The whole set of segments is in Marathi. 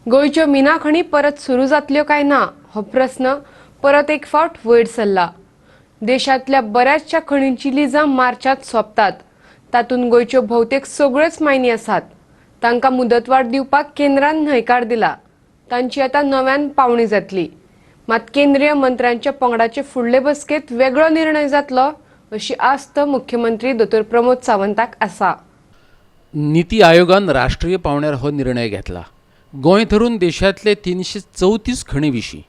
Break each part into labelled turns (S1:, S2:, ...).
S1: गोंयच्यो मिना खणी परत सुरू जातल्यो काय ना हो प्रस्न परत एक फावट वयर सरला। देशांतल्या बऱ्याचशा खणींची लिजां मार्चांत सोंपतात। तातूंत गोंयच्यो भोवतेक सगळ्योच मायनी आसात। तांकां मुदतवाड दिवपाक केंद्रान न्हयकार दिला। तांची आतां नव्यान पावणी जातली। मात केंद्रीय मंत्र्यांच्या पंगडाचे फुडले बसकेंत वेगळो निर्णय जातलो अशी आस्त मुख्यमंत्री दोतोर प्रमोद सावंताक आसा।
S2: नीती आयोगान राष्ट्रीय पावण्यार हो निर्णय घेतला। गोंय धरून देशांतले 334 खणी विशीं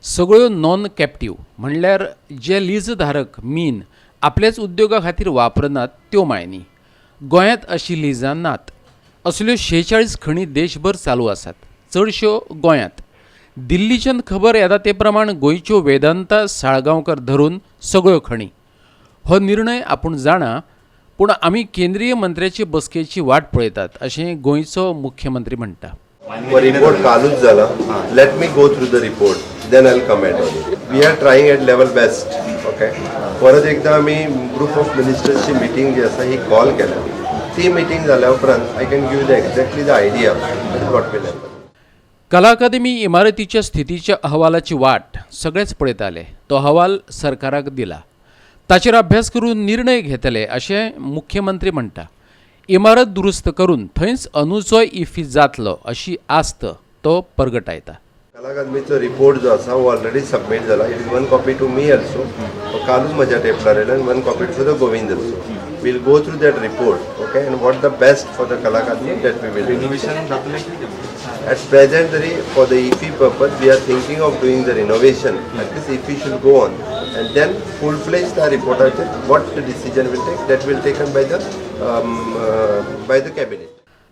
S2: सगळ्यो नॉन कॅप्टिव्ह म्हणल्यार जे लीजधारक मीन आपल्याच उद्योगा खातीर वापरनात त्यो मायनी गोंयांत अशी लिजां नात। असल्यो 46 खणी देशभर चालू आसात, चडश्यो गोंयांत। दिल्लीच्यान खबर येता ते प्रमाण गोंयच्यो वेदांता साळगांवकर धरून सगळ्यो खणी। हो निर्णय आपूण जाणा, पूण आमी केंद्रीय मंत्र्याचे बसकेची वाट पळयतात अशें गोंयचो मुख्यमंत्री म्हणटा।
S3: रिपोर्ट कालूच जाला। Let me go through the report, then I will comment. We are trying at level best. Okay, परत एकदा आमी ग्रुप ऑफ मिनिस्टर्सची मिटींग जी आसा ही कॉल केल्या। ती मिटींग जाल्या उपरांत I can give the exactly the idea what will happen.
S2: Kala Academy इमारतीच्या स्थितीच्या अहवालाची वाट सगळेच पळयताले। तो अहवाल सरकाराक दिला, ताचेर अभ्यास करून निर्णय घेतले अशें मुख्यमंत्री म्हणटा। इमारत दुरुस्त करून थंयच अंदूचोय इफ्फी जातलो अशी आस्त तो परगटायता।
S3: कला अकादमीचो रिपोर्ट जो आसा वो ऑलरेडी सबमीट जाला। It is one copy to me also. कालूच म्हज्या टेबलार आयला आनी one copy to the Govind also. Will go through that report, okay, and what the best for the Kala Akademi that we will do. At present, for the IFFI purpose, we are thinking of doing the renovation. At this IFFI should go on, and then full-fledged the report. What the decision will take, that will taken by the cabinet.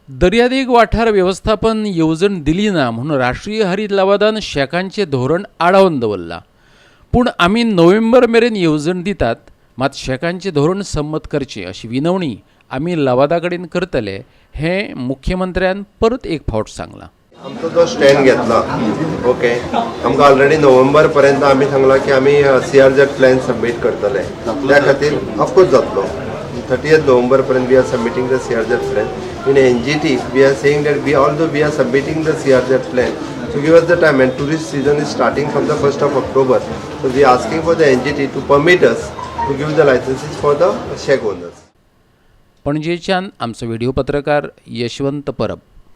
S2: दर्यादेग वाठार व्यवस्थापन येवजण दिली ना म्हणून राष्ट्रीय हरित लवादान शेकांचे धोरण आडावन दवरला। पूण आमी नोव्हेंबर मेरेन येवजण दितात, मात शेकांचे धोरण संमत करचे अशी विनवणी आमी लवादा कडेन करतले हें मुख्यमंत्र्यान परत एक फावट सांगलां।
S3: आमचो जो स्टँड घेतला, ओके, आमकां ऑलरेडी नोव्हेंबर पर्यंत आमी सांगला की आमी CRZ प्लॅन सबमीट करतले। त्या खातीर ऑफकोर्स जातलो। 30th November पर्यंत we are submitting the CRZ plan. In NGT we are saying that we although we are submitting the CRZ plan, so give us the time, and tourist season is starting from the 1st of October, so we are asking for the NGT to permit us to give the licenses for the shack owners.
S2: पणजेच्यान आमचो व्हिडिओ पत्रकार यशवंत परब।